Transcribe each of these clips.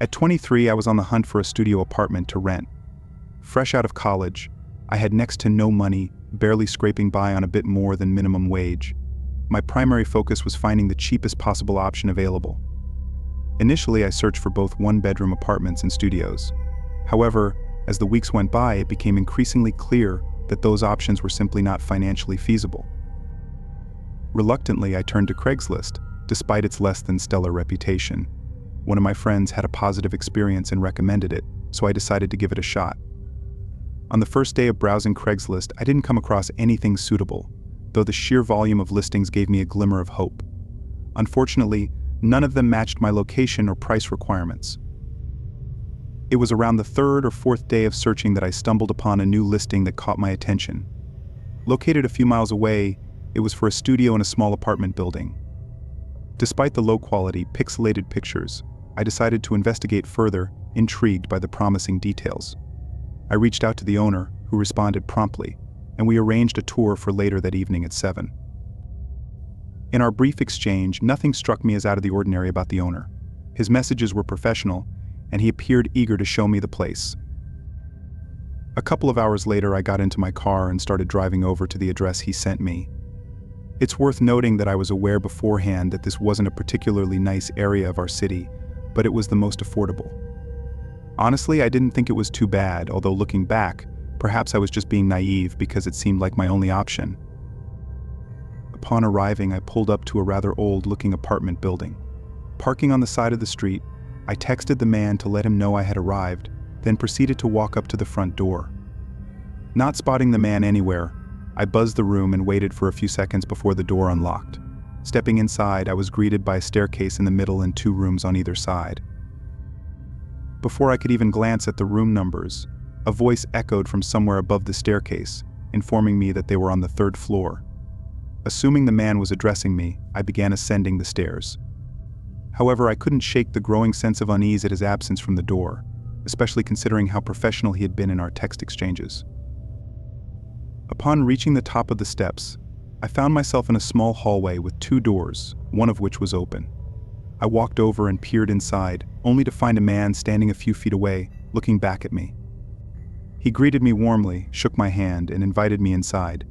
At 23, I was on the hunt for a studio apartment to rent. Fresh out of college, I had next to no money, barely scraping by on a bit more than minimum wage. My primary focus was finding the cheapest possible option available. Initially, I searched for both one-bedroom apartments and studios. However, as the weeks went by, it became increasingly clear that those options were simply not financially feasible. Reluctantly, I turned to Craigslist, despite its less than stellar reputation. One of my friends had a positive experience and recommended it, so I decided to give it a shot. On the first day of browsing Craigslist, I didn't come across anything suitable, though the sheer volume of listings gave me a glimmer of hope. Unfortunately, none of them matched my location or price requirements. It was around the third or fourth day of searching that I stumbled upon a new listing that caught my attention. Located a few miles away, it was for a studio in a small apartment building. Despite the low-quality, pixelated pictures, I decided to investigate further, intrigued by the promising details. I reached out to the owner, who responded promptly, and we arranged a tour for later that evening at 7. In our brief exchange, nothing struck me as out of the ordinary about the owner. His messages were professional, and he appeared eager to show me the place. A couple of hours later, I got into my car and started driving over to the address he sent me. It's worth noting that I was aware beforehand that this wasn't a particularly nice area of our city, but it was the most affordable. Honestly, I didn't think it was too bad, although looking back, perhaps I was just being naive because it seemed like my only option. Upon arriving, I pulled up to a rather old-looking apartment building. Parking on the side of the street, I texted the man to let him know I had arrived, then proceeded to walk up to the front door. Not spotting the man anywhere, I buzzed the room and waited for a few seconds before the door unlocked. Stepping inside, I was greeted by a staircase in the middle and 2 rooms on either side. Before I could even glance at the room numbers, a voice echoed from somewhere above the staircase, informing me that they were on the 3rd floor. Assuming the man was addressing me, I began ascending the stairs. However, I couldn't shake the growing sense of unease at his absence from the door, especially considering how professional he had been in our text exchanges. Upon reaching the top of the steps, I found myself in a small hallway with 2 doors, one of which was open. I walked over and peered inside, only to find a man standing a few feet away, looking back at me. He greeted me warmly, shook my hand, and invited me inside.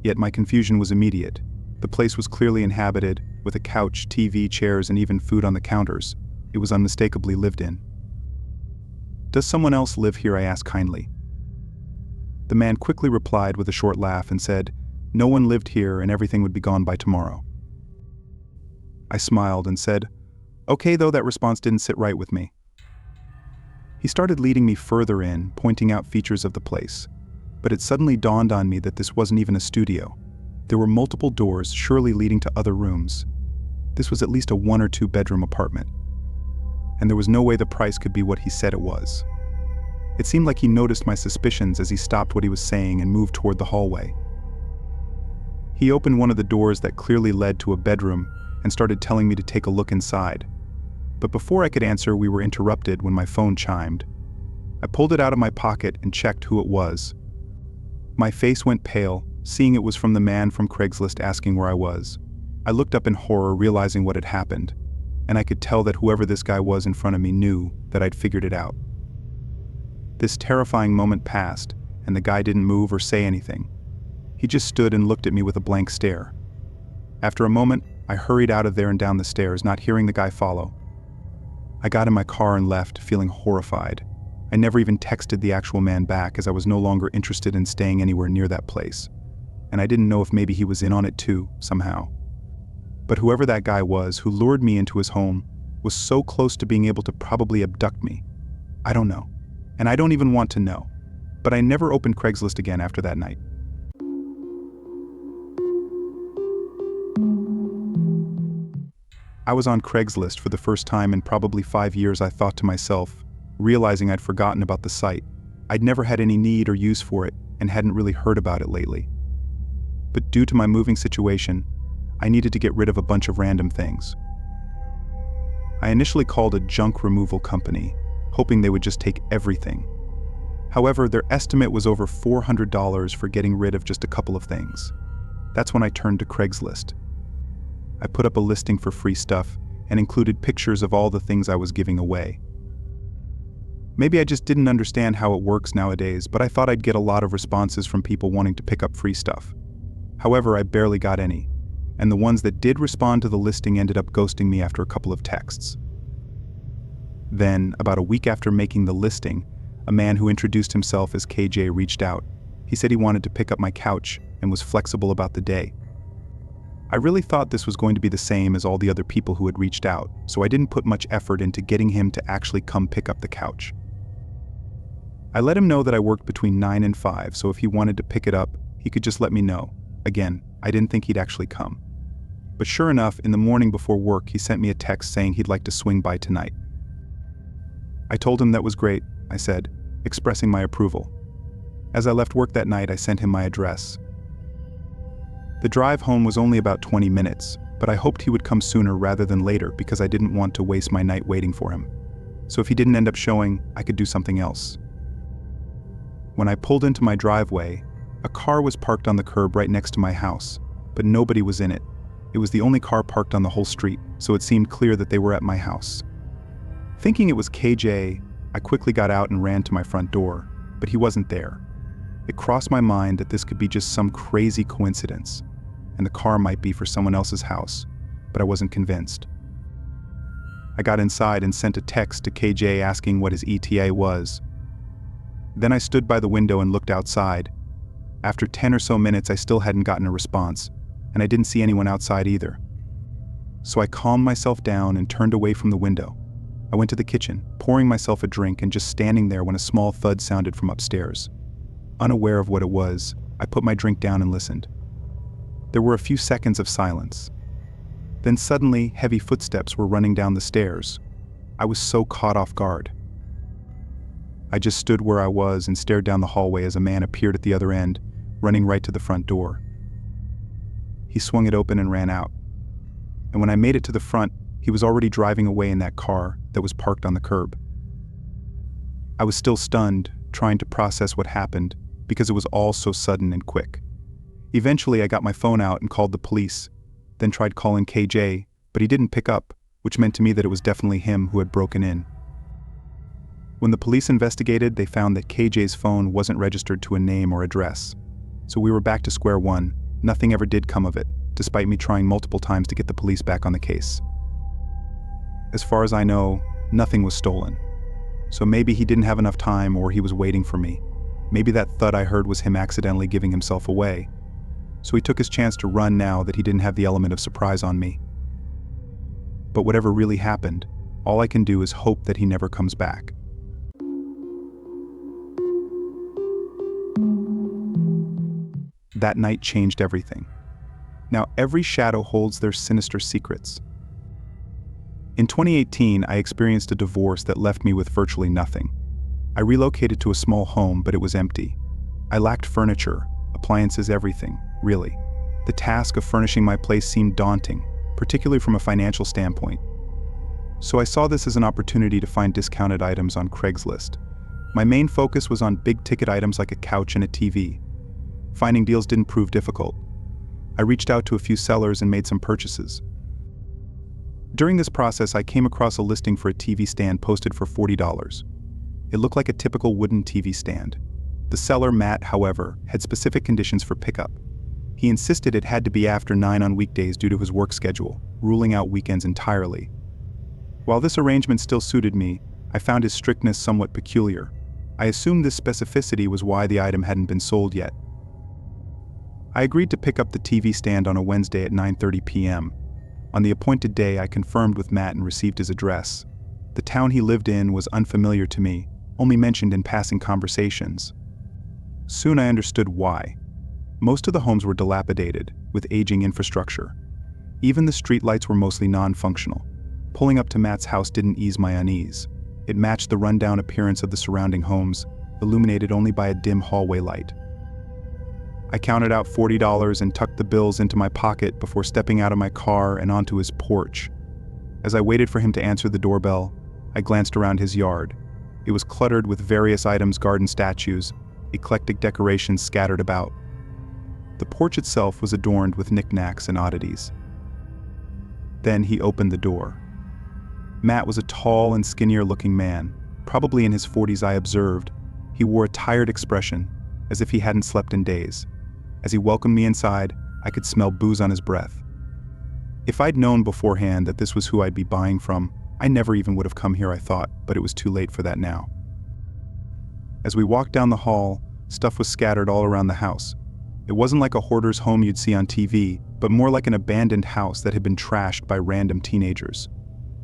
Yet my confusion was immediate. The place was clearly inhabited, with a couch, TV, chairs, and even food on the counters. It was unmistakably lived in. "Does someone else live here?" I asked kindly. The man quickly replied with a short laugh and said, "No one lived here and everything would be gone by tomorrow." I smiled and said, "Okay, though that response didn't sit right with me." He started leading me further in, pointing out features of the place. But it suddenly dawned on me that this wasn't even a studio. There were multiple doors, surely leading to other rooms. This was at least a 1 or 2 bedroom apartment. And there was no way the price could be what he said it was. It seemed like he noticed my suspicions as he stopped what he was saying and moved toward the hallway. He opened one of the doors that clearly led to a bedroom and started telling me to take a look inside. But before I could answer, we were interrupted when my phone chimed. I pulled it out of my pocket and checked who it was. My face went pale, seeing it was from the man from Craigslist asking where I was. I looked up in horror, realizing what had happened, and I could tell that whoever this guy was in front of me knew that I'd figured it out. This terrifying moment passed, and the guy didn't move or say anything. He just stood and looked at me with a blank stare. After a moment, I hurried out of there and down the stairs, not hearing the guy follow. I got in my car and left, feeling horrified. I never even texted the actual man back, as I was no longer interested in staying anywhere near that place. And I didn't know if maybe he was in on it too, somehow. But whoever that guy was who lured me into his home was so close to being able to probably abduct me. I don't know. And I don't even want to know. But I never opened Craigslist again after that night. I was on Craigslist for the first time in probably 5 years, I thought to myself, realizing I'd forgotten about the site. I'd never had any need or use for it and hadn't really heard about it lately. But due to my moving situation, I needed to get rid of a bunch of random things. I initially called a junk removal company, hoping they would just take everything. However, their estimate was over $400 for getting rid of just a couple of things. That's when I turned to Craigslist. I put up a listing for free stuff and included pictures of all the things I was giving away. Maybe I just didn't understand how it works nowadays, but I thought I'd get a lot of responses from people wanting to pick up free stuff. However, I barely got any, and the ones that did respond to the listing ended up ghosting me after a couple of texts. Then, about a week after making the listing, a man who introduced himself as KJ reached out. He said he wanted to pick up my couch and was flexible about the day. I really thought this was going to be the same as all the other people who had reached out, so I didn't put much effort into getting him to actually come pick up the couch. I let him know that I worked between 9 and 5, so if he wanted to pick it up, he could just let me know. Again, I didn't think he'd actually come. But sure enough, in the morning before work, he sent me a text saying he'd like to swing by tonight. I told him that was great, I said, expressing my approval. As I left work that night, I sent him my address. The drive home was only about 20 minutes, but I hoped he would come sooner rather than later because I didn't want to waste my night waiting for him. So if he didn't end up showing, I could do something else. When I pulled into my driveway, a car was parked on the curb right next to my house, but nobody was in it. It was the only car parked on the whole street, so it seemed clear that they were at my house. Thinking it was KJ, I quickly got out and ran to my front door, but he wasn't there. It crossed my mind that this could be just some crazy coincidence, and the car might be for someone else's house, but I wasn't convinced. I got inside and sent a text to KJ asking what his ETA was. Then I stood by the window and looked outside. After 10 or so minutes, I still hadn't gotten a response, and I didn't see anyone outside either. So I calmed myself down and turned away from the window. I went to the kitchen, pouring myself a drink and just standing there when a small thud sounded from upstairs. Unaware of what it was, I put my drink down and listened. There were a few seconds of silence. Then suddenly, heavy footsteps were running down the stairs. I was so caught off guard. I just stood where I was and stared down the hallway as a man appeared at the other end, running right to the front door. He swung it open and ran out. And when I made it to the front, he was already driving away in that car that was parked on the curb. I was still stunned, trying to process what happened, because it was all so sudden and quick. Eventually, I got my phone out and called the police, then tried calling KJ, but he didn't pick up, which meant to me that it was definitely him who had broken in. When the police investigated, they found that KJ's phone wasn't registered to a name or address. So we were back to square one. Nothing ever did come of it, despite me trying multiple times to get the police back on the case. As far as I know, nothing was stolen. So maybe he didn't have enough time or he was waiting for me. Maybe that thud I heard was him accidentally giving himself away. So he took his chance to run now that he didn't have the element of surprise on me. But whatever really happened, all I can do is hope that he never comes back. That night changed everything. Now every shadow holds their sinister secrets. In 2018, I experienced a divorce that left me with virtually nothing. I relocated to a small home, but it was empty. I lacked furniture, appliances, everything, really. The task of furnishing my place seemed daunting, particularly from a financial standpoint. So I saw this as an opportunity to find discounted items on Craigslist. My main focus was on big-ticket items like a couch and a TV. Finding deals didn't prove difficult. I reached out to a few sellers and made some purchases. During this process, I came across a listing for a TV stand posted for $40. It looked like a typical wooden TV stand. The seller, Matt, however, had specific conditions for pickup. He insisted it had to be after 9 on weekdays due to his work schedule, ruling out weekends entirely. While this arrangement still suited me, I found his strictness somewhat peculiar. I assumed this specificity was why the item hadn't been sold yet. I agreed to pick up the TV stand on a Wednesday at 9:30 p.m. On the appointed day, I confirmed with Matt and received his address. The town he lived in was unfamiliar to me, only mentioned in passing conversations. Soon I understood why. Most of the homes were dilapidated, with aging infrastructure. Even the streetlights were mostly non-functional. Pulling up to Matt's house didn't ease my unease. It matched the rundown appearance of the surrounding homes, illuminated only by a dim hallway light. I counted out $40 and tucked the bills into my pocket before stepping out of my car and onto his porch. As I waited for him to answer the doorbell, I glanced around his yard. It was cluttered with various items, garden statues, eclectic decorations scattered about. The porch itself was adorned with knickknacks and oddities. Then he opened the door. Matt was a tall and skinnier-looking man. Probably in his 40s, I observed. He wore a tired expression, as if he hadn't slept in days. As he welcomed me inside, I could smell booze on his breath. If I'd known beforehand that this was who I'd be buying from, I never even would have come here, I thought, but it was too late for that now. As we walked down the hall, stuff was scattered all around the house. It wasn't like a hoarder's home you'd see on TV, but more like an abandoned house that had been trashed by random teenagers.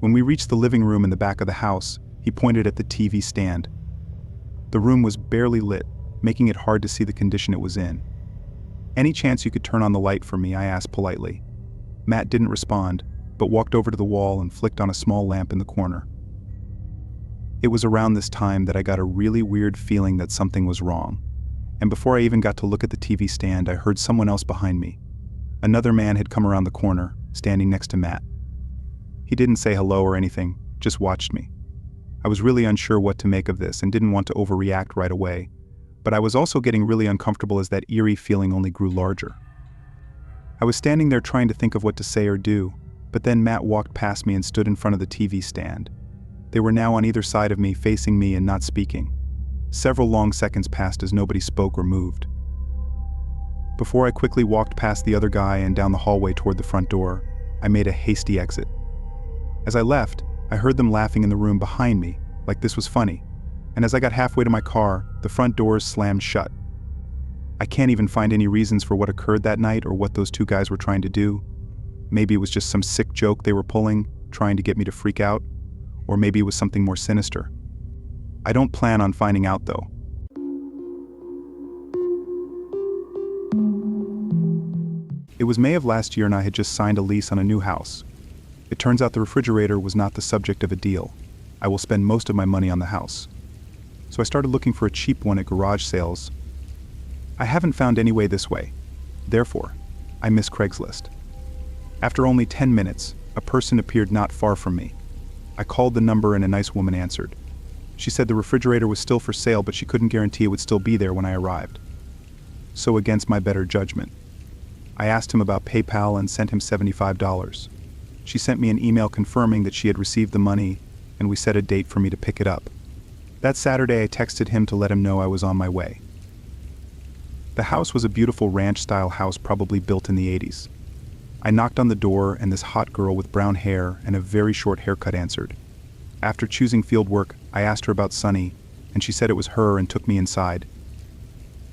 When we reached the living room in the back of the house, he pointed at the TV stand. The room was barely lit, making it hard to see the condition it was in. "Any chance you could turn on the light for me?" I asked politely. Matt didn't respond, but walked over to the wall and flicked on a small lamp in the corner. It was around this time that I got a really weird feeling that something was wrong. And before I even got to look at the TV stand, I heard someone else behind me. Another man had come around the corner, standing next to Matt. He didn't say hello or anything, just watched me. I was really unsure what to make of this and didn't want to overreact right away, but I was also getting really uncomfortable as that eerie feeling only grew larger. I was standing there trying to think of what to say or do, but then Matt walked past me and stood in front of the TV stand. They were now on either side of me, facing me and not speaking. Several long seconds passed as nobody spoke or moved. Before I quickly walked past the other guy and down the hallway toward the front door, I made a hasty exit. As I left, I heard them laughing in the room behind me, like this was funny, and as I got halfway to my car, the front doors slammed shut. I can't even find any reasons for what occurred that night or what those two guys were trying to do. Maybe it was just some sick joke they were pulling, trying to get me to freak out, or maybe it was something more sinister. I don't plan on finding out, though. It was May of last year and I had just signed a lease on a new house. It turns out the refrigerator was not the subject of a deal. I will spend most of my money on the house. So I started looking for a cheap one at garage sales. I haven't found any way this way. Therefore, I miss Craigslist. After only 10 minutes, a person appeared not far from me. I called the number and a nice woman answered. She said the refrigerator was still for sale, but she couldn't guarantee it would still be there when I arrived. So against my better judgment, I asked him about PayPal and sent him $75. She sent me an email confirming that she had received the money, and we set a date for me to pick it up. That Saturday, I texted him to let him know I was on my way. The house was a beautiful ranch-style house probably built in the 80s. I knocked on the door, and this hot girl with brown hair and a very short haircut answered. After choosing fieldwork, I asked her about Sunny, and she said it was her and took me inside.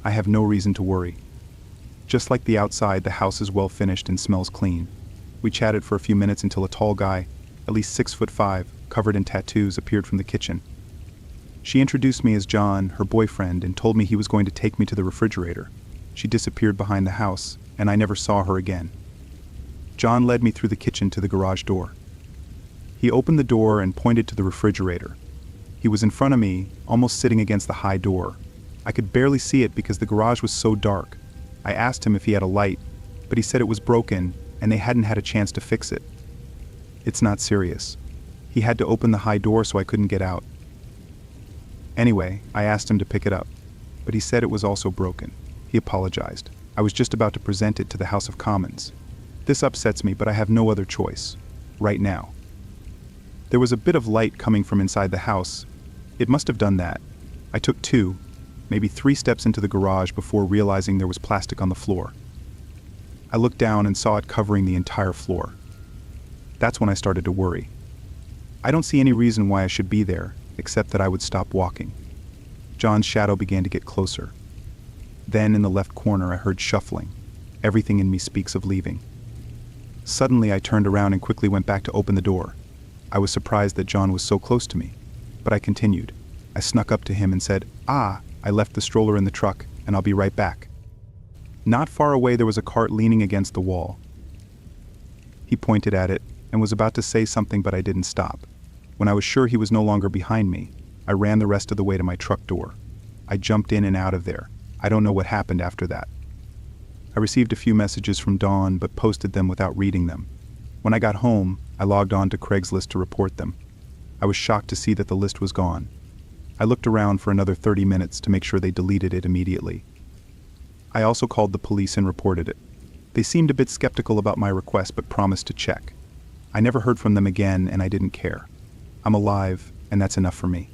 I have no reason to worry. Just like the outside, the house is well finished and smells clean. We chatted for a few minutes until a tall guy, at least 6'5", covered in tattoos, appeared from the kitchen. She introduced me as John, her boyfriend, and told me he was going to take me to the refrigerator. She disappeared behind the house, and I never saw her again. John led me through the kitchen to the garage door. He opened the door and pointed to the refrigerator. He was in front of me, almost sitting against the high door. I could barely see it because the garage was so dark. I asked him if he had a light, but he said it was broken and they hadn't had a chance to fix it. It's not serious. He had to open the high door so I couldn't get out. Anyway, I asked him to pick it up, but he said it was also broken. He apologized. I was just about to present it to the House of Commons. This upsets me, but I have no other choice. Right now. There was a bit of light coming from inside the house. It must have done that. I took 2, maybe 3 steps into the garage before realizing there was plastic on the floor. I looked down and saw it covering the entire floor. That's when I started to worry. I don't see any reason why I should be there, except that I would stop walking. John's shadow began to get closer. Then in the left corner I heard shuffling. Everything in me speaks of leaving. Suddenly I turned around and quickly went back to open the door. I was surprised that John was so close to me, but I continued. I snuck up to him and said, I left the stroller in the truck, and I'll be right back. Not far away there was a cart leaning against the wall. He pointed at it and was about to say something, but I didn't stop. When I was sure he was no longer behind me, I ran the rest of the way to my truck door. I jumped in and out of there. I don't know what happened after that. I received a few messages from Dawn, but posted them without reading them. When I got home, I logged on to Craigslist to report them. I was shocked to see that the list was gone. I looked around for another 30 minutes to make sure they deleted it immediately. I also called the police and reported it. They seemed a bit skeptical about my request, but promised to check. I never heard from them again, and I didn't care. I'm alive, and that's enough for me.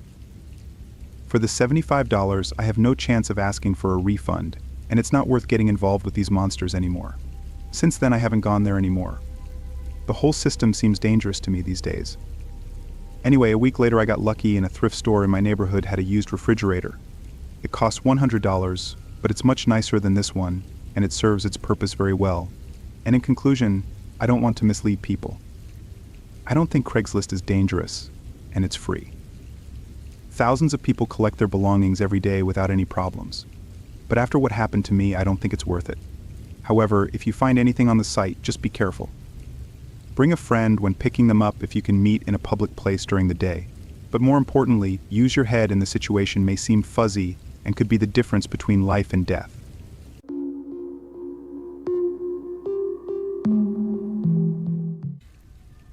For the $75, I have no chance of asking for a refund, and it's not worth getting involved with these monsters anymore. Since then, I haven't gone there anymore. The whole system seems dangerous to me these days. Anyway, a week later I got lucky and a thrift store in my neighborhood had a used refrigerator. It cost $100, but it's much nicer than this one, and it serves its purpose very well. And in conclusion, I don't want to mislead people. I don't think Craigslist is dangerous, and it's free. Thousands of people collect their belongings every day without any problems. But after what happened to me, I don't think it's worth it. However, if you find anything on the site, just be careful. Bring a friend when picking them up if you can meet in a public place during the day. But more importantly, use your head in the situation may seem fuzzy and could be the difference between life and death.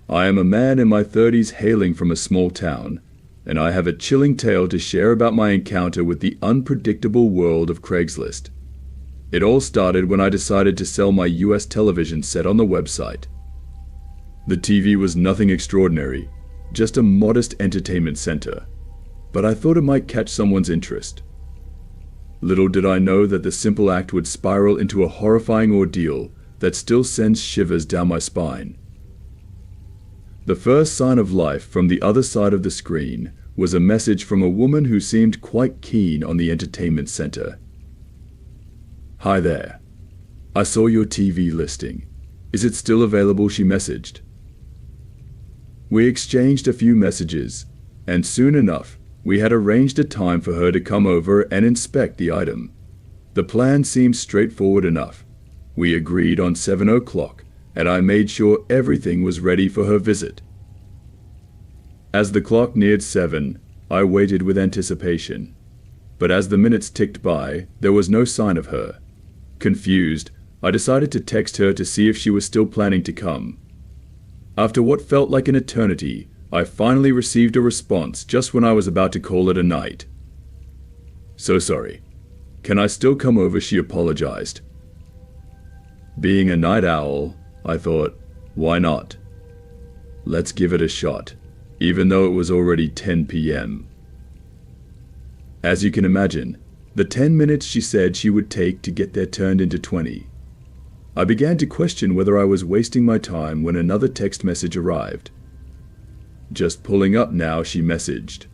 I am a man in my 30s hailing from a small town, and I have a chilling tale to share about my encounter with the unpredictable world of Craigslist. It all started when I decided to sell my US television set on the website. The TV was nothing extraordinary, just a modest entertainment center, but I thought it might catch someone's interest. Little did I know that the simple act would spiral into a horrifying ordeal that still sends shivers down my spine. The first sign of life from the other side of the screen was a message from a woman who seemed quite keen on the entertainment center. "Hi there. I saw your TV listing. Is it still available?" she messaged. We exchanged a few messages, and soon enough, we had arranged a time for her to come over and inspect the item. The plan seemed straightforward enough. We agreed on 7 o'clock, and I made sure everything was ready for her visit. As the clock neared 7, I waited with anticipation. But as the minutes ticked by, there was no sign of her. Confused, I decided to text her to see if she was still planning to come. After what felt like an eternity, I finally received a response just when I was about to call it a night. "So sorry. Can I still come over?" she apologized. Being a night owl, I thought, why not? Let's give it a shot, even though it was already 10 p.m. As you can imagine, the 10 minutes she said she would take to get there turned into 20. I began to question whether I was wasting my time when another text message arrived. "Just pulling up now," she messaged.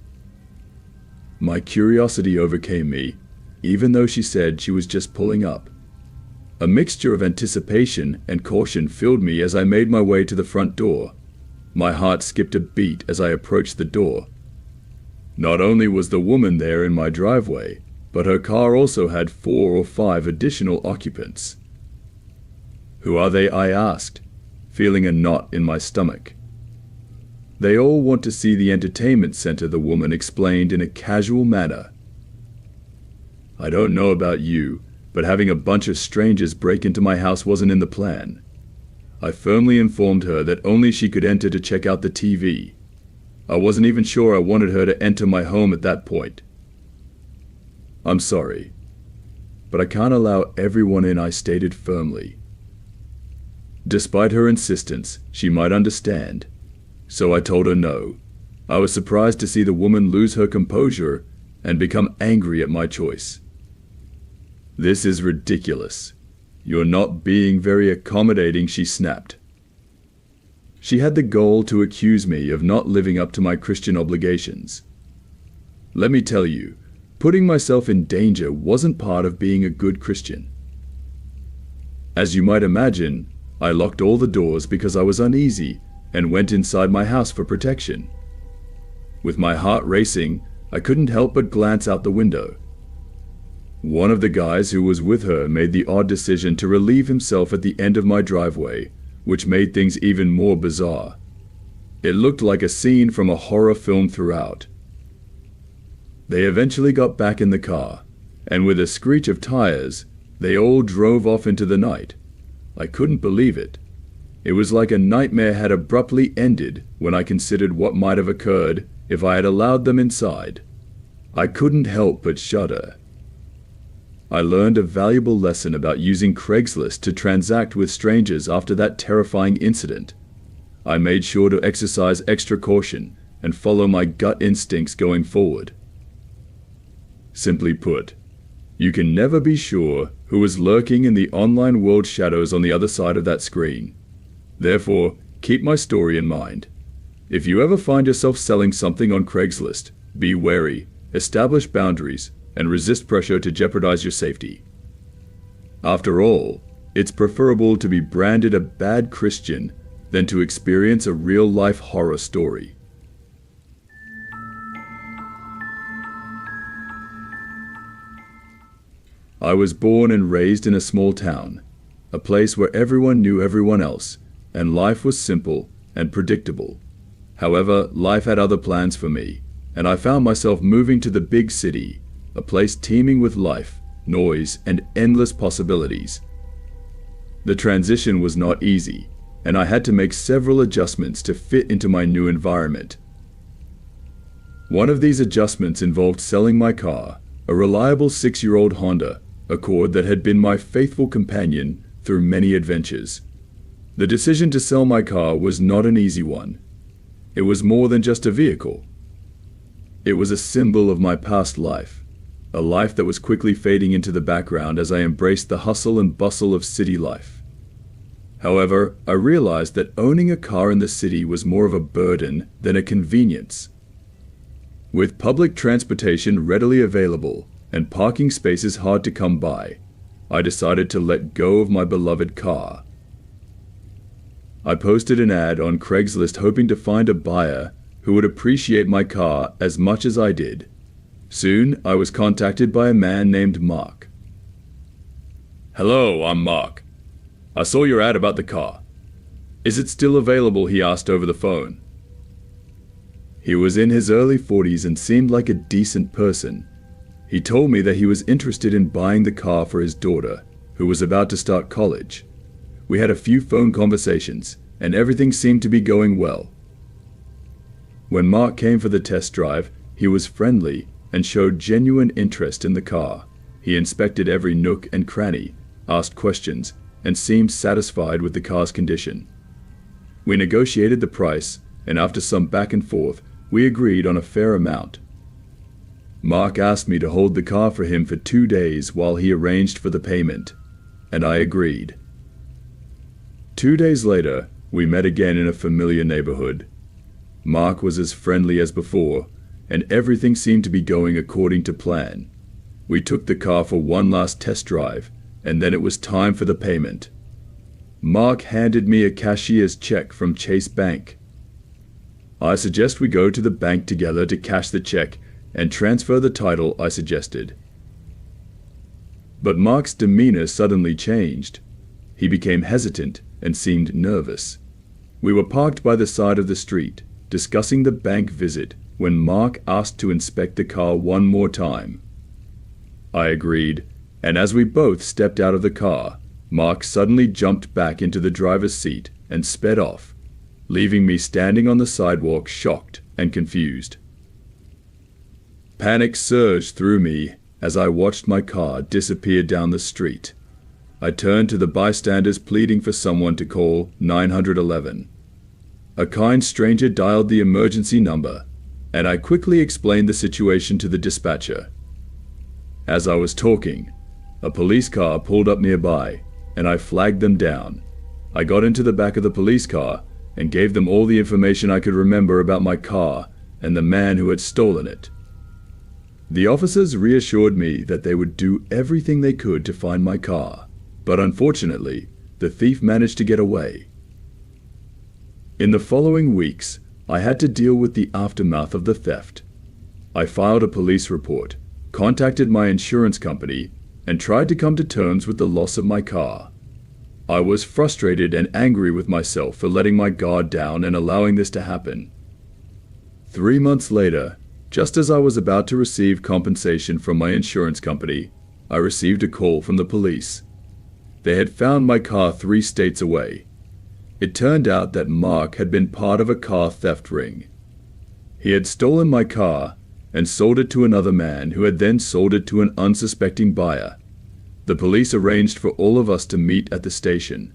My curiosity overcame me, even though she said she was just pulling up. A mixture of anticipation and caution filled me as I made my way to the front door. My heart skipped a beat as I approached the door. Not only was the woman there in my driveway, but her car also had 4 or 5 additional occupants. "Who are they?" I asked, feeling a knot in my stomach. "They all want to see the entertainment center," the woman explained in a casual manner. "I don't know about you, but having a bunch of strangers break into my house wasn't in the plan." I firmly informed her that only she could enter to check out the TV. I wasn't even sure I wanted her to enter my home at that point. "I'm sorry, but I can't allow everyone in," I stated firmly. Despite her insistence, she might understand, so I told her no. I was surprised to see the woman lose her composure and become angry at my choice. "This is ridiculous. You're not being very accommodating," she snapped. She had the gall to accuse me of not living up to my Christian obligations. Let me tell you, putting myself in danger wasn't part of being a good Christian. As you might imagine, I locked all the doors because I was uneasy and went inside my house for protection. With my heart racing, I couldn't help but glance out the window. One of the guys who was with her made the odd decision to relieve himself at the end of my driveway, which made things even more bizarre. It looked like a scene from a horror film throughout. They eventually got back in the car, and with a screech of tires, they all drove off into the night. I couldn't believe it. It was like a nightmare had abruptly ended when I considered what might have occurred if I had allowed them inside. I couldn't help but shudder. I learned a valuable lesson about using Craigslist to transact with strangers after that terrifying incident. I made sure to exercise extra caution and follow my gut instincts going forward. Simply put, you can never be sure who is lurking in the online world shadows on the other side of that screen. Therefore, keep my story in mind. If you ever find yourself selling something on Craigslist, be wary, establish boundaries, and resist pressure to jeopardize your safety. After all, it's preferable to be branded a bad Christian than to experience a real-life horror story. I was born and raised in a small town, a place where everyone knew everyone else, and life was simple and predictable. However, life had other plans for me, and I found myself moving to the big city, a place teeming with life, noise, and endless possibilities. The transition was not easy, and I had to make several adjustments to fit into my new environment. One of these adjustments involved selling my car, a reliable 6-year-old Honda Accord that had been my faithful companion through many adventures. The decision to sell my car was not an easy one. It was more than just a vehicle. It was a symbol of my past life, a life that was quickly fading into the background as I embraced the hustle and bustle of city life. However, I realized that owning a car in the city was more of a burden than a convenience. With public transportation readily available and parking spaces hard to come by, I decided to let go of my beloved car. I posted an ad on Craigslist hoping to find a buyer who would appreciate my car as much as I did. Soon, I was contacted by a man named Mark. "Hello, I'm Mark. I saw your ad about the car. Is it still available?" he asked over the phone. He was in his early 40s and seemed like a decent person. He told me that he was interested in buying the car for his daughter, who was about to start college. We had a few phone conversations, and everything seemed to be going well. When Mark came for the test drive, he was friendly and showed genuine interest in the car. He inspected every nook and cranny, asked questions, and seemed satisfied with the car's condition. We negotiated the price, and after some back and forth, we agreed on a fair amount. Mark asked me to hold the car for him for 2 days while he arranged for the payment, and I agreed. 2 days later, we met again in a familiar neighborhood. Mark was as friendly as before, and everything seemed to be going according to plan. We took the car for one last test drive, and then it was time for the payment. Mark handed me a cashier's check from Chase Bank. "I suggest we go to the bank together to cash the check and transfer the title," I suggested. But Mark's demeanor suddenly changed. He became hesitant and seemed nervous. We were parked by the side of the street, discussing the bank visit, when Mark asked to inspect the car one more time. I agreed, and as we both stepped out of the car, Mark suddenly jumped back into the driver's seat and sped off, leaving me standing on the sidewalk shocked and confused. Panic surged through me as I watched my car disappear down the street. I turned to the bystanders pleading for someone to call 911. A kind stranger dialed the emergency number, and I quickly explained the situation to the dispatcher. As I was talking, a police car pulled up nearby, and I flagged them down. I got into the back of the police car and gave them all the information I could remember about my car and the man who had stolen it. The officers reassured me that they would do everything they could to find my car, but unfortunately, the thief managed to get away. In the following weeks, I had to deal with the aftermath of the theft. I filed a police report, contacted my insurance company, and tried to come to terms with the loss of my car. I was frustrated and angry with myself for letting my guard down and allowing this to happen. 3 months later, just as I was about to receive compensation from my insurance company, I received a call from the police. They had found my car 3 states away. It turned out that Mark had been part of a car theft ring. He had stolen my car and sold it to another man who had then sold it to an unsuspecting buyer. The police arranged for all of us to meet at the station.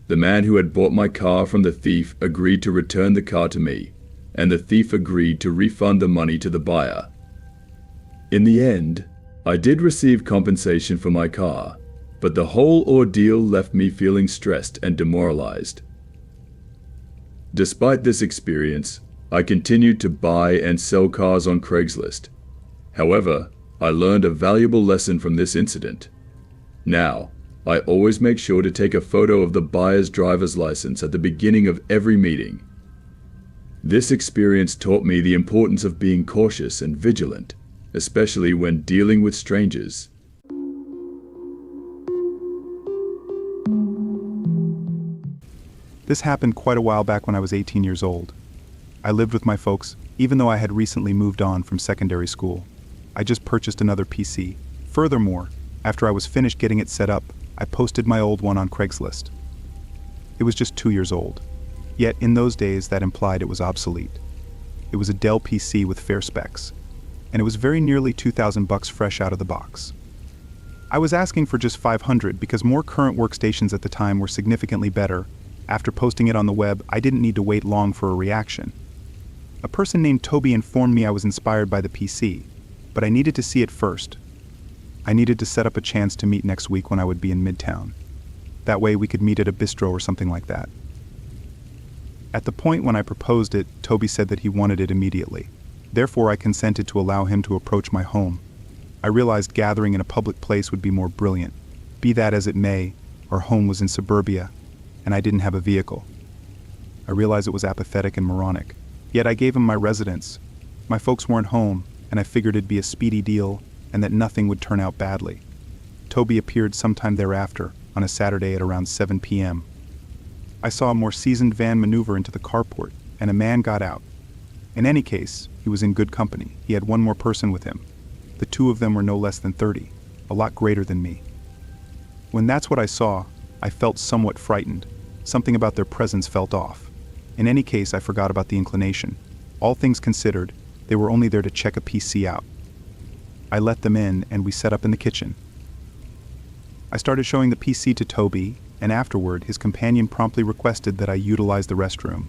The man who had bought my car from the thief agreed to return the car to me, and the thief agreed to refund the money to the buyer. In the end, I did receive compensation for my car, but the whole ordeal left me feeling stressed and demoralized. Despite this experience, I continued to buy and sell cars on Craigslist. However, I learned a valuable lesson from this incident. Now, I always make sure to take a photo of the buyer's driver's license at the beginning of every meeting. This experience taught me the importance of being cautious and vigilant, especially when dealing with strangers. This happened quite a while back when I was 18 years old. I lived with my folks, even though I had recently moved on from secondary school. I just purchased another PC. Furthermore, after I was finished getting it set up, I posted my old one on Craigslist. It was just 2 years old. Yet in those days that implied it was obsolete. It was a Dell PC with fair specs, and it was very nearly $2,000 fresh out of the box. I was asking for just $500 because more current workstations at the time were significantly better. After posting it on the web, I didn't need to wait long for a reaction. A person named Toby informed me I was inspired by the PC, but I needed to see it first. I needed to set up a chance to meet next week when I would be in Midtown. That way we could meet at a bistro or something like that. At the point when I proposed it, Toby said that he wanted it immediately. Therefore, I consented to allow him to approach my home. I realized gathering in a public place would be more brilliant. Be that as it may, our home was in suburbia, and I didn't have a vehicle. I realized it was apathetic and moronic. Yet I gave him my residence. My folks weren't home, and I figured it'd be a speedy deal and that nothing would turn out badly. Toby appeared sometime thereafter, on a Saturday at around 7 p.m. I saw a more seasoned van maneuver into the carport, and a man got out. In any case, he was in good company. He had one more person with him. The two of them were no less than 30, a lot greater than me. When that's what I saw, I felt somewhat frightened. Something about their presence felt off. In any case, I forgot about the inclination. All things considered, they were only there to check a PC out. I let them in, and we set up in the kitchen. I started showing the PC to Toby, and afterward, his companion promptly requested that I utilize the restroom.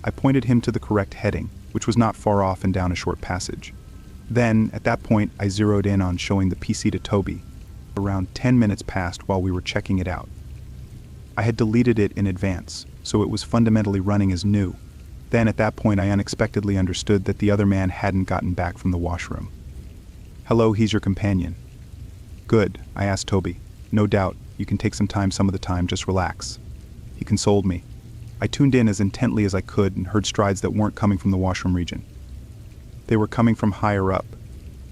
I pointed him to the correct heading, which was not far off and down a short passage. Then, at that point, I zeroed in on showing the PC to Toby. Around 10 minutes passed while we were checking it out. I had deleted it in advance, so it was fundamentally running as new. Then, at that point, I unexpectedly understood that the other man hadn't gotten back from the washroom. "Hello, he's your companion." "Good," I asked Toby. "No doubt, you can take some time some of the time, just relax." He consoled me. I tuned in as intently as I could and heard strides that weren't coming from the washroom region. They were coming from higher up.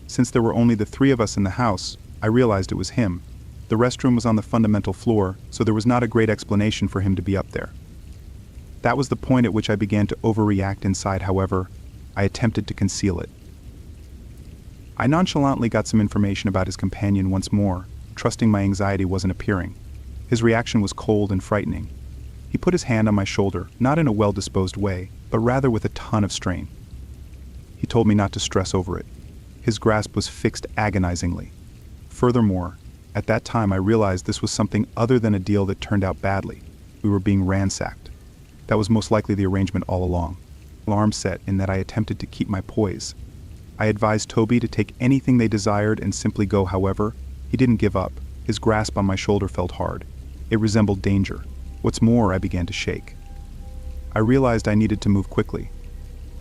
Since there were only the three of us in the house, I realized it was him. The restroom was on the fundamental floor, so there was not a great explanation for him to be up there. That was the point at which I began to overreact inside. However, I attempted to conceal it. I nonchalantly got some information about his companion once more, trusting my anxiety wasn't appearing. His reaction was cold and frightening. He put his hand on my shoulder, not in a well-disposed way, but rather with a ton of strain. He told me not to stress over it. His grasp was fixed agonizingly. Furthermore, at that time I realized this was something other than a deal that turned out badly. We were being ransacked. That was most likely the arrangement all along. Alarm set in that I attempted to keep my poise. I advised Toby to take anything they desired and simply go. However, he didn't give up. His grasp on my shoulder felt hard. It resembled danger. What's more, I began to shake. I realized I needed to move quickly.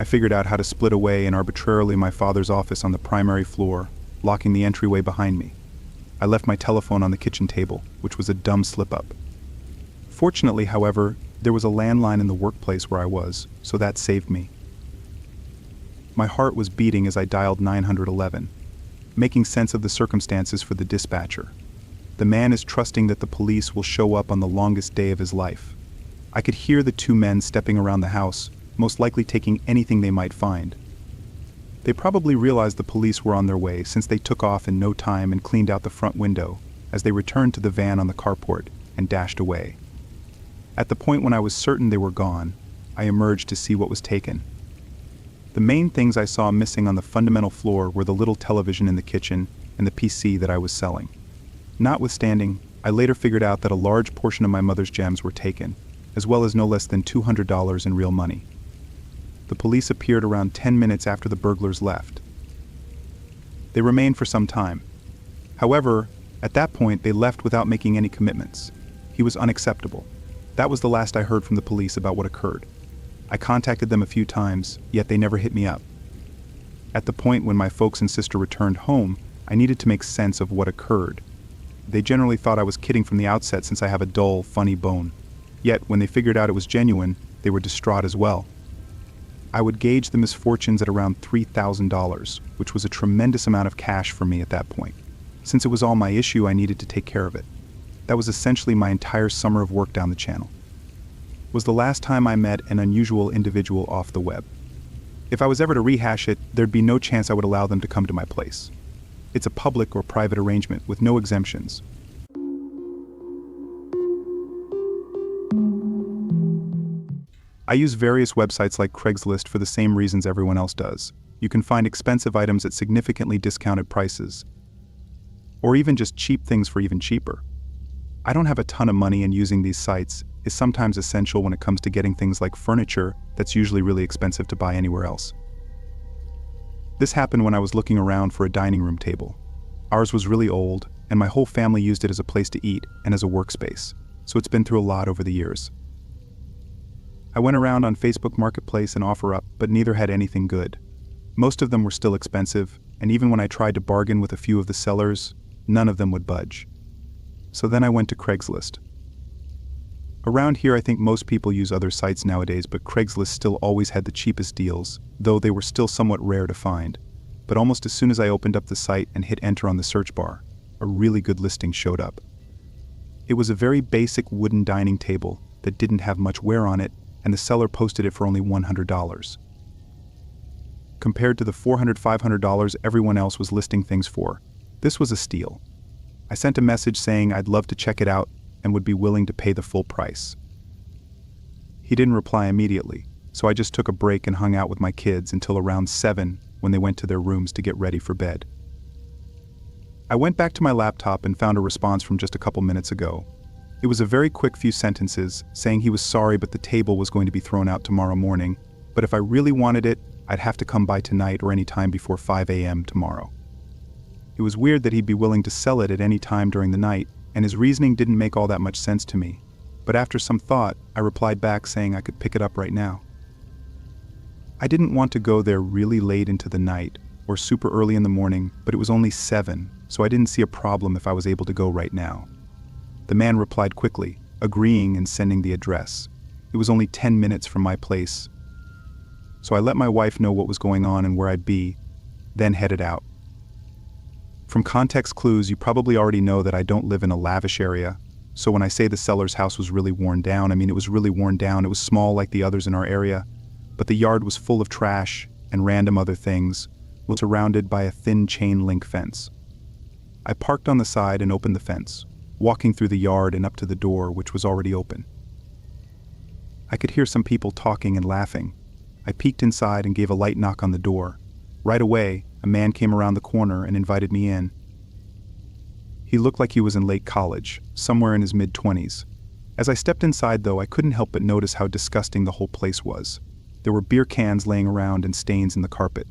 I figured out how to split away in arbitrarily my father's office on the primary floor, locking the entryway behind me. I left my telephone on the kitchen table, which was a dumb slip-up. Fortunately, however, there was a landline in the workplace where I was, so that saved me. My heart was beating as I dialed 911, making sense of the circumstances for the dispatcher. The man is trusting that the police will show up on the longest day of his life. I could hear the two men stepping around the house, most likely taking anything they might find. They probably realized the police were on their way since they took off in no time and cleaned out the front window as they returned to the van on the carport and dashed away. At the point when I was certain they were gone, I emerged to see what was taken. The main things I saw missing on the fundamental floor were the little television in the kitchen and the PC that I was selling. Notwithstanding, I later figured out that a large portion of my mother's gems were taken, as well as no less than $200 in real money. The police appeared around 10 minutes after the burglars left. They remained for some time. However, at that point, they left without making any commitments. He was unacceptable. That was the last I heard from the police about what occurred. I contacted them a few times, yet they never hit me up. At the point when my folks and sister returned home, I needed to make sense of what occurred. They generally thought I was kidding from the outset since I have a dull, funny bone. Yet, when they figured out it was genuine, they were distraught as well. I would gauge the misfortunes at around $3,000, which was a tremendous amount of cash for me at that point. Since it was all my issue, I needed to take care of it. That was essentially my entire summer of work down the channel. It was the last time I met an unusual individual off the web. If I was ever to rehash it, there'd be no chance I would allow them to come to my place. It's a public or private arrangement with no exemptions. I use various websites like Craigslist for the same reasons everyone else does. You can find expensive items at significantly discounted prices, or even just cheap things for even cheaper. I don't have a ton of money, and using these sites is sometimes essential when it comes to getting things like furniture that's usually really expensive to buy anywhere else. This happened when I was looking around for a dining room table. Ours was really old, and my whole family used it as a place to eat and as a workspace, so it's been through a lot over the years. I went around on Facebook Marketplace and OfferUp, but neither had anything good. Most of them were still expensive, and even when I tried to bargain with a few of the sellers, none of them would budge. So then I went to Craigslist. Around here, I think most people use other sites nowadays, but Craigslist still always had the cheapest deals, though they were still somewhat rare to find. But almost as soon as I opened up the site and hit enter on the search bar, a really good listing showed up. It was a very basic wooden dining table that didn't have much wear on it, and the seller posted it for only $100. Compared to the $400, $500 everyone else was listing things for, this was a steal. I sent a message saying I'd love to check it out and would be willing to pay the full price. He didn't reply immediately, so I just took a break and hung out with my kids until around 7 when they went to their rooms to get ready for bed. I went back to my laptop and found a response from just a couple minutes ago. It was a very quick few sentences saying he was sorry but the table was going to be thrown out tomorrow morning, but if I really wanted it, I'd have to come by tonight or any time before 5 a.m. tomorrow. It was weird that he'd be willing to sell it at any time during the night, and his reasoning didn't make all that much sense to me. But after some thought, I replied back saying I could pick it up right now. I didn't want to go there really late into the night or super early in the morning, but it was only 7, so I didn't see a problem if I was able to go right now. The man replied quickly, agreeing and sending the address. It was only 10 minutes from my place, so I let my wife know what was going on and where I'd be, then headed out. From context clues, you probably already know that I don't live in a lavish area, so when I say the seller's house was really worn down, I mean it was really worn down. It was small like the others in our area, but the yard was full of trash and random other things, was surrounded by a thin chain link fence. I parked on the side and opened the fence, walking through the yard and up to the door, which was already open. I could hear some people talking and laughing. I peeked inside and gave a light knock on the door. Right away, a man came around the corner and invited me in. He looked like he was in late college, somewhere in his mid-20s. As I stepped inside, though, I couldn't help but notice how disgusting the whole place was. There were beer cans laying around and stains in the carpet.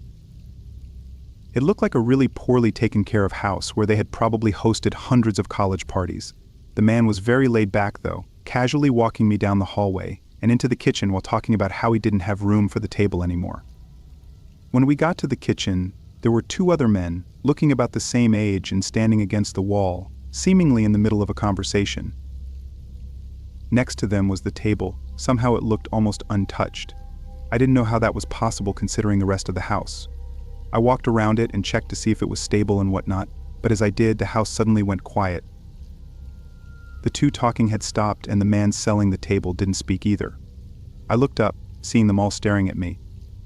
It looked like a really poorly taken care of house where they had probably hosted hundreds of college parties. The man was very laid back, though, casually walking me down the hallway and into the kitchen while talking about how he didn't have room for the table anymore. When we got to the kitchen, there were 2 other men, looking about the same age and standing against the wall, seemingly in the middle of a conversation. Next to them was the table. Somehow it looked almost untouched. I didn't know how that was possible considering the rest of the house. I walked around it and checked to see if it was stable and whatnot, but as I did, the house suddenly went quiet. The 2 talking had stopped and the man selling the table didn't speak either. I looked up, seeing them all staring at me.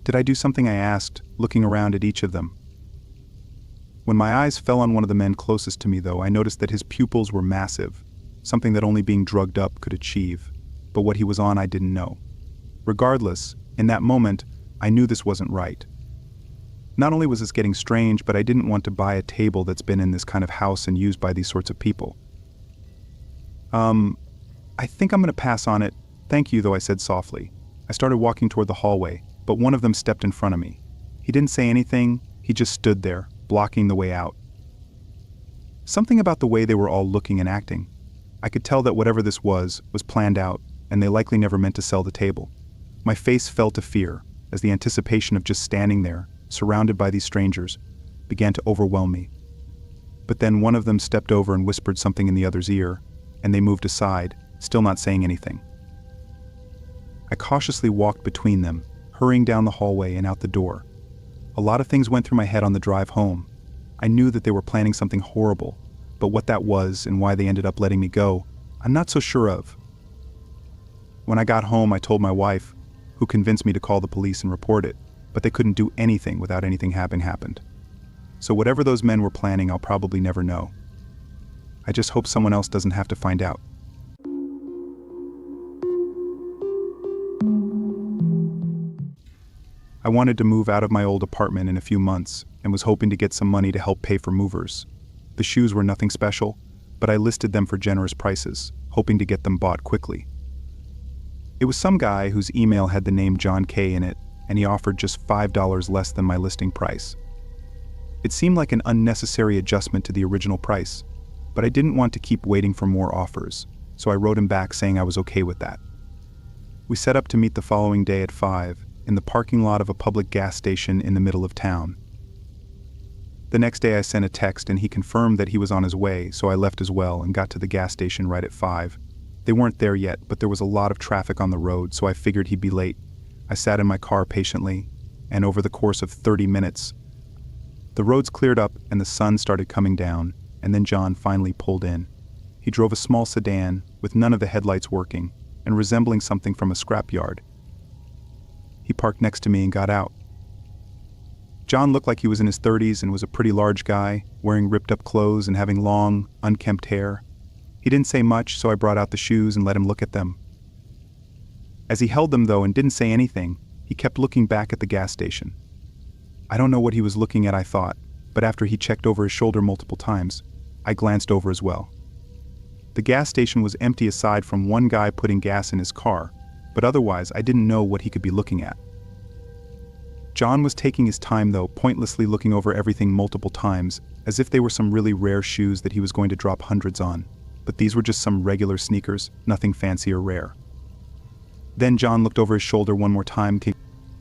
Did I do something? I asked, looking around at each of them. When my eyes fell on one of the men closest to me, though, I noticed that his pupils were massive, something that only being drugged up could achieve, but what he was on I didn't know. Regardless, in that moment, I knew this wasn't right. Not only was this getting strange, but I didn't want to buy a table that's been in this kind of house and used by these sorts of people. I think I'm going to pass on it. Thank you, though, I said softly. I started walking toward the hallway, but one of them stepped in front of me. He didn't say anything, he just stood there, blocking the way out. Something about the way they were all looking and acting. I could tell that whatever this was planned out, and they likely never meant to sell the table. My face fell to fear, as the anticipation of just standing there, surrounded by these strangers, began to overwhelm me. But then one of them stepped over and whispered something in the other's ear, and they moved aside, still not saying anything. I cautiously walked between them, hurrying down the hallway and out the door. A lot of things went through my head on the drive home. I knew that they were planning something horrible, but what that was and why they ended up letting me go, I'm not so sure of. When I got home, I told my wife, who convinced me to call the police and report it, but they couldn't do anything without anything having happened. So whatever those men were planning, I'll probably never know. I just hope someone else doesn't have to find out. I wanted to move out of my old apartment in a few months and was hoping to get some money to help pay for movers. The shoes were nothing special, but I listed them for generous prices, hoping to get them bought quickly. It was some guy whose email had the name John K in it, and he offered just $5 less than my listing price. It seemed like an unnecessary adjustment to the original price, but I didn't want to keep waiting for more offers, so I wrote him back saying I was okay with that. We set up to meet the following day at 5, in the parking lot of a public gas station in the middle of town. The next day I sent a text and he confirmed that he was on his way, so I left as well and got to the gas station right at 5. They weren't there yet, but there was a lot of traffic on the road, so I figured he'd be late. I sat in my car patiently, and over the course of 30 minutes, the roads cleared up and the sun started coming down, and then John finally pulled in. He drove a small sedan with none of the headlights working and resembling something from a scrapyard. He parked next to me and got out. John looked like he was in his 30s and was a pretty large guy, wearing ripped-up clothes and having long, unkempt hair. He didn't say much, so I brought out the shoes and let him look at them. As he held them, though, and didn't say anything, he kept looking back at the gas station. I don't know what he was looking at, I thought, but after he checked over his shoulder multiple times, I glanced over as well. The gas station was empty aside from one guy putting gas in his car, but otherwise I didn't know what he could be looking at. John was taking his time, though, pointlessly looking over everything multiple times, as if they were some really rare shoes that he was going to drop hundreds on. But these were just some regular sneakers, nothing fancy or rare. Then John looked over his shoulder one more time,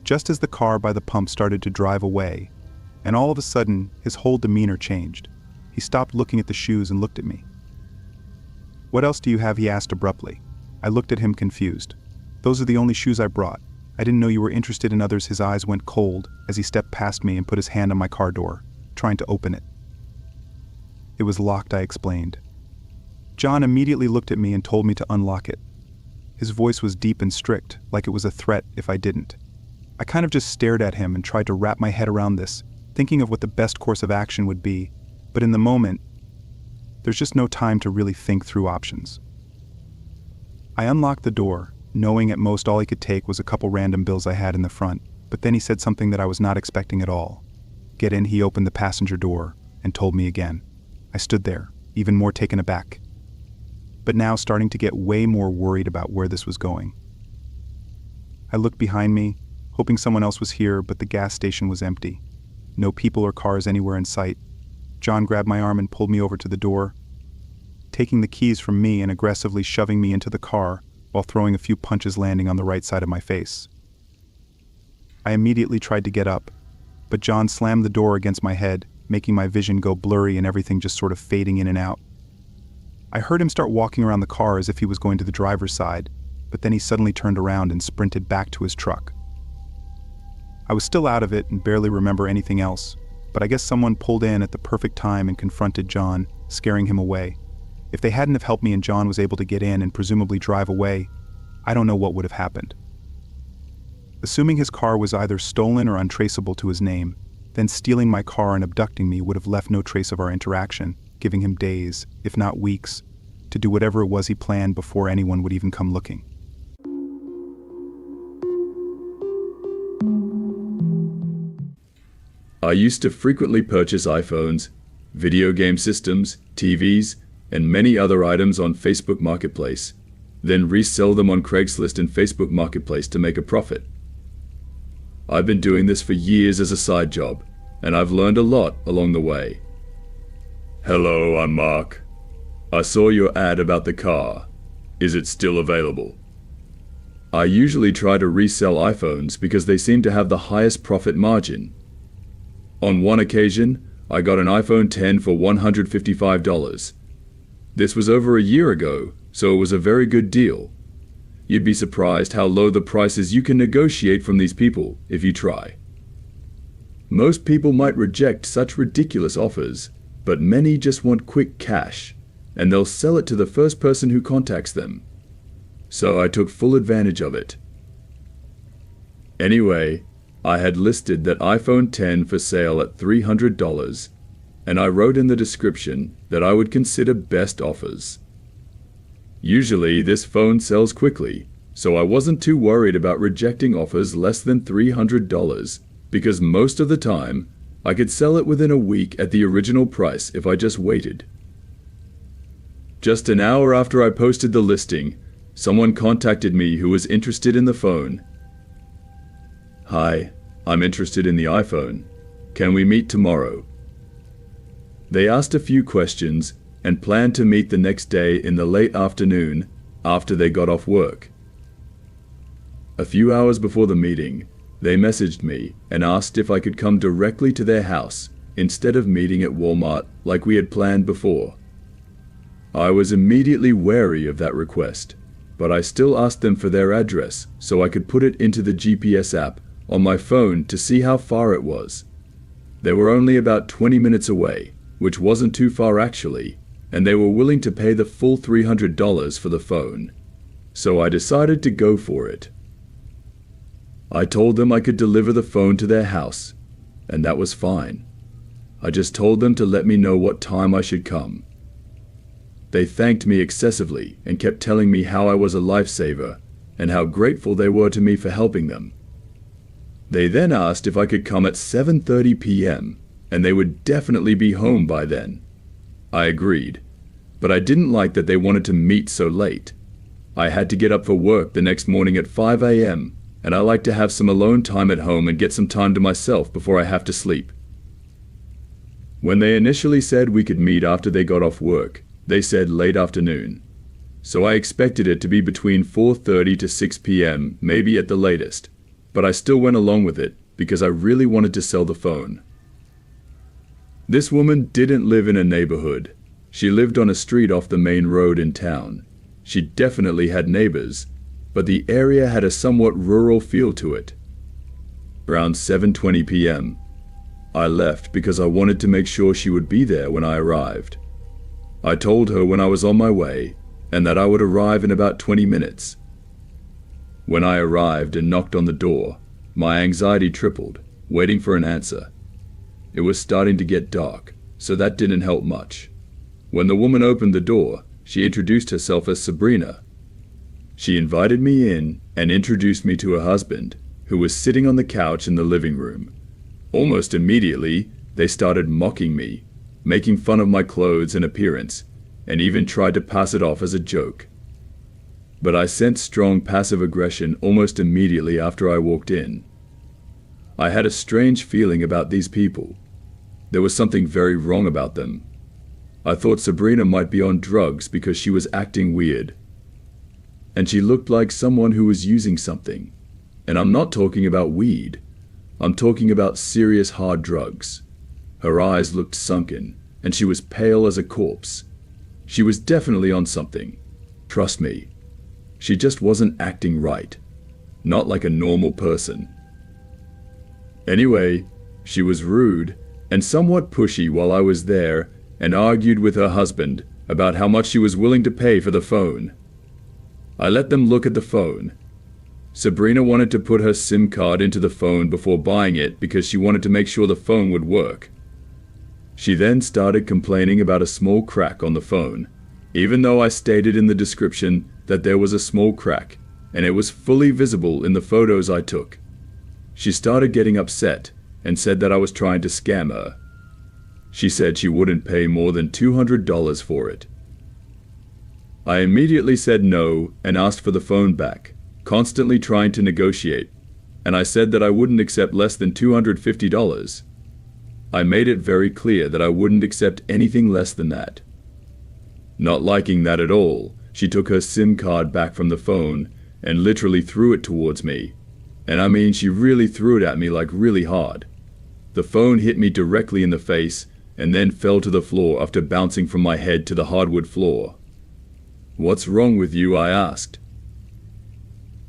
just as the car by the pump started to drive away, and all of a sudden, his whole demeanor changed. He stopped looking at the shoes and looked at me. "What else do you have?" he asked abruptly. I looked at him confused. "Those are the only shoes I brought. I didn't know you were interested in others." His eyes went cold as he stepped past me and put his hand on my car door, trying to open it. "It was locked," I explained. John immediately looked at me and told me to unlock it. His voice was deep and strict, like it was a threat if I didn't. I kind of just stared at him and tried to wrap my head around this, thinking of what the best course of action would be, but in the moment, there's just no time to really think through options. I unlocked the door, knowing at most all he could take was a couple random bills I had in the front, but then he said something that I was not expecting at all. "Get in." He opened the passenger door and told me again. I stood there, even more taken aback, but now starting to get way more worried about where this was going. I looked behind me, hoping someone else was here, but the gas station was empty. No people or cars anywhere in sight. John grabbed my arm and pulled me over to the door, taking the keys from me and aggressively shoving me into the car while throwing a few punches landing on the right side of my face. I immediately tried to get up, but John slammed the door against my head, making my vision go blurry and everything just sort of fading in and out. I heard him start walking around the car as if he was going to the driver's side, but then he suddenly turned around and sprinted back to his truck. I was still out of it and barely remember anything else, but I guess someone pulled in at the perfect time and confronted John, scaring him away. If they hadn't have helped me and John was able to get in and presumably drive away, I don't know what would have happened. Assuming his car was either stolen or untraceable to his name, then stealing my car and abducting me would have left no trace of our interaction, giving him days, if not weeks, to do whatever it was he planned before anyone would even come looking. I used to frequently purchase iPhones, video game systems, TVs, and many other items on Facebook Marketplace, then resell them on Craigslist and Facebook Marketplace to make a profit. I've been doing this for years as a side job, and I've learned a lot along the way. Hello, I'm Mark. I saw your ad about the car. Is it still available? I usually try to resell iPhones because they seem to have the highest profit margin. On one occasion, I got an iPhone X for $155. This was over a year ago, so it was a very good deal. You'd be surprised how low the prices you can negotiate from these people if you try. Most people might reject such ridiculous offers, but many just want quick cash, and they'll sell it to the first person who contacts them. So I took full advantage of it. Anyway, I had listed that iPhone X for sale at $300, and I wrote in the description that I would consider best offers. Usually this phone sells quickly, so I wasn't too worried about rejecting offers less than $300 because most of the time I could sell it within a week at the original price if I just waited. Just an hour after I posted the listing, someone contacted me who was interested in the phone. Hi, I'm interested in the iPhone. Can we meet tomorrow? They asked a few questions and planned to meet the next day in the late afternoon after they got off work. A few hours before the meeting, they messaged me and asked if I could come directly to their house instead of meeting at Walmart like we had planned before. I was immediately wary of that request, but I still asked them for their address so I could put it into the GPS app on my phone to see how far it was. They were only about 20 minutes away, which wasn't too far actually, and they were willing to pay the full $300 for the phone. So I decided to go for it. I told them I could deliver the phone to their house, and that was fine. I just told them to let me know what time I should come. They thanked me excessively and kept telling me how I was a lifesaver and how grateful they were to me for helping them. They then asked if I could come at 7:30 p.m. and they would definitely be home by then. I agreed, but I didn't like that they wanted to meet so late. I had to get up for work the next morning at 5 a.m. and I like to have some alone time at home and get some time to myself before I have to sleep. When they initially said we could meet after they got off work, they said late afternoon. So I expected it to be between 4:30 to 6 p.m., maybe at the latest, but I still went along with it because I really wanted to sell the phone. This woman didn't live in a neighborhood. She lived on a street off the main road in town. She definitely had neighbors, but the area had a somewhat rural feel to it. Around 7:20 p.m., I left because I wanted to make sure she would be there when I arrived. I told her when I was on my way and that I would arrive in about 20 minutes. When I arrived and knocked on the door, my anxiety tripled, waiting for an answer. It was starting to get dark, so that didn't help much. When the woman opened the door, she introduced herself as Sabrina. She invited me in and introduced me to her husband, who was sitting on the couch in the living room. Almost immediately, they started mocking me, making fun of my clothes and appearance, and even tried to pass it off as a joke. But I sensed strong passive aggression almost immediately after I walked in. I had a strange feeling about these people. There was something very wrong about them. I thought Sabrina might be on drugs because she was acting weird. And she looked like someone who was using something. And I'm not talking about weed. I'm talking about serious hard drugs. Her eyes looked sunken, and she was pale as a corpse. She was definitely on something. Trust me. She just wasn't acting right. Not like a normal person. Anyway, she was rude and somewhat pushy while I was there and argued with her husband about how much she was willing to pay for the phone. I let them look at the phone. Sabrina wanted to put her SIM card into the phone before buying it because she wanted to make sure the phone would work. She then started complaining about a small crack on the phone, even though I stated in the description that there was a small crack, and it was fully visible in the photos I took. She started getting upset and said that I was trying to scam her. She said she wouldn't pay more than $200 for it. I immediately said no and asked for the phone back, constantly trying to negotiate, and I said that I wouldn't accept less than $250. I made it very clear that I wouldn't accept anything less than that. Not liking that at all, she took her SIM card back from the phone and literally threw it towards me. And I mean, she really threw it at me like really hard. The phone hit me directly in the face and then fell to the floor after bouncing from my head to the hardwood floor. "What's wrong with you?" I asked.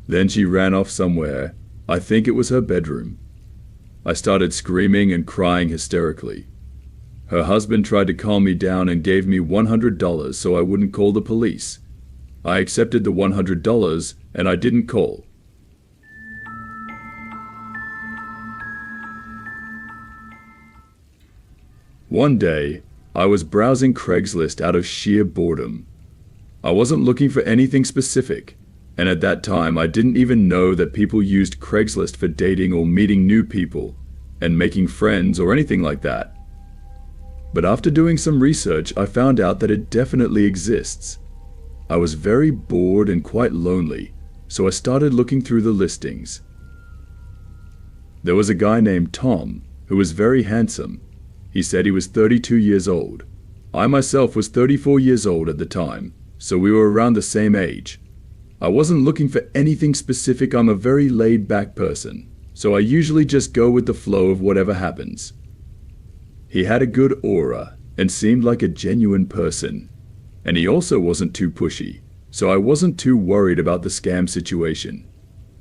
Then she ran off somewhere. I think it was her bedroom. I started screaming and crying hysterically. Her husband tried to calm me down and gave me $100 so I wouldn't call the police. I accepted the $100 and I didn't call. One day, I was browsing Craigslist out of sheer boredom. I wasn't looking for anything specific, and at that time I didn't even know that people used Craigslist for dating or meeting new people and making friends or anything like that. But after doing some research, I found out that it definitely exists. I was very bored and quite lonely, so I started looking through the listings. There was a guy named Tom who was very handsome. He said he was 32 years old. I myself was 34 years old at the time, so we were around the same age. I wasn't looking for anything specific. I'm a very laid-back person, so I usually just go with the flow of whatever happens. He had a good aura and seemed like a genuine person, and he also wasn't too pushy, so I wasn't too worried about the scam situation.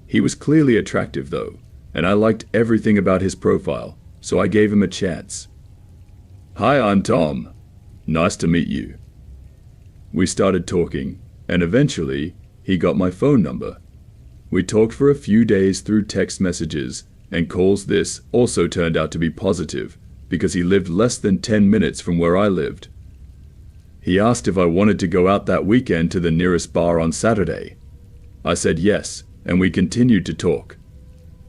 He was clearly attractive though, and I liked everything about his profile, so I gave him a chance. "Hi, I'm Tom. Nice to meet you." We started talking, and eventually, he got my phone number. We talked for a few days through text messages and calls. This also turned out to be positive, because he lived less than 10 minutes from where I lived. He asked if I wanted to go out that weekend to the nearest bar on Saturday. I said yes, and we continued to talk.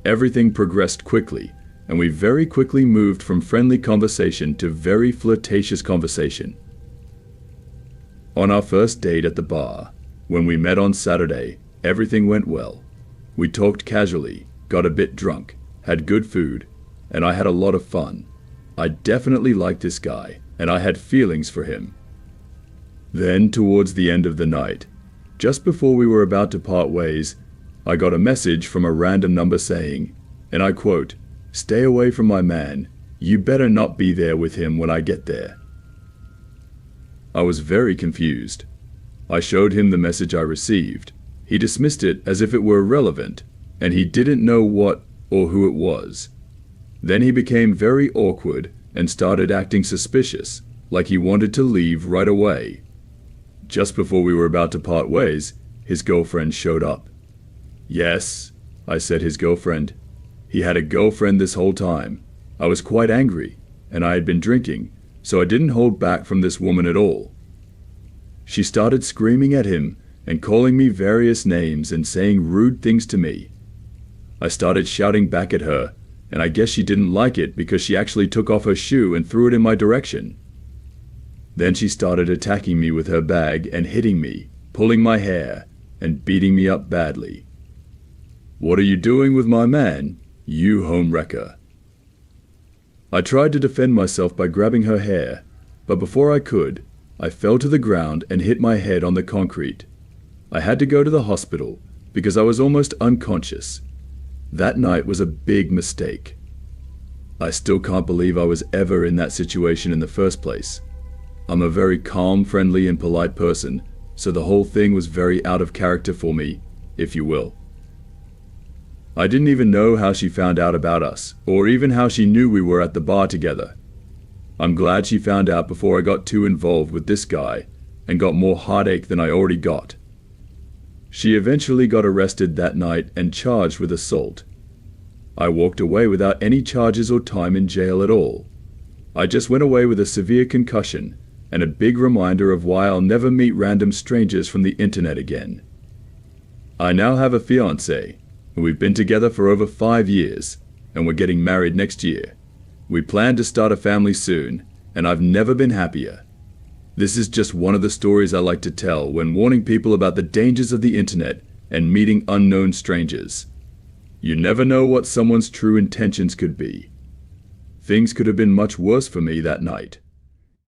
Everything progressed quickly, and we very quickly moved from friendly conversation to very flirtatious conversation. On our first date at the bar, when we met on Saturday, everything went well. We talked casually, got a bit drunk, had good food, and I had a lot of fun. I definitely liked this guy, and I had feelings for him. Then, towards the end of the night, just before we were about to part ways, I got a message from a random number saying, and I quote, "Stay away from my man. You better not be there with him when I get there." I was very confused. I showed him the message I received. He dismissed it as if it were irrelevant, and he didn't know what or who it was. Then he became very awkward and started acting suspicious, like he wanted to leave right away. Just before we were about to part ways, his girlfriend showed up. "Yes," I said, his girlfriend. He had a girlfriend this whole time. I was quite angry, and I had been drinking, so I didn't hold back from this woman at all. She started screaming at him and calling me various names and saying rude things to me. I started shouting back at her, and I guess she didn't like it because she actually took off her shoe and threw it in my direction. Then she started attacking me with her bag and hitting me, pulling my hair, and beating me up badly. "What are you doing with my man? You homewrecker." I tried to defend myself by grabbing her hair, but before I could, I fell to the ground and hit my head on the concrete. I had to go to the hospital because I was almost unconscious. That night was a big mistake. I still can't believe I was ever in that situation in the first place. I'm a very calm, friendly, and polite person, so the whole thing was very out of character for me, if you will. I didn't even know how she found out about us, or even how she knew we were at the bar together. I'm glad she found out before I got too involved with this guy and got more heartache than I already got. She eventually got arrested that night and charged with assault. I walked away without any charges or time in jail at all. I just went away with a severe concussion and a big reminder of why I'll never meet random strangers from the internet again. I now have a fiancé, and we've been together for over 5 years, and we're getting married next year. We plan to start a family soon, and I've never been happier. This is just one of the stories I like to tell when warning people about the dangers of the internet and meeting unknown strangers. You never know what someone's true intentions could be. Things could have been much worse for me that night.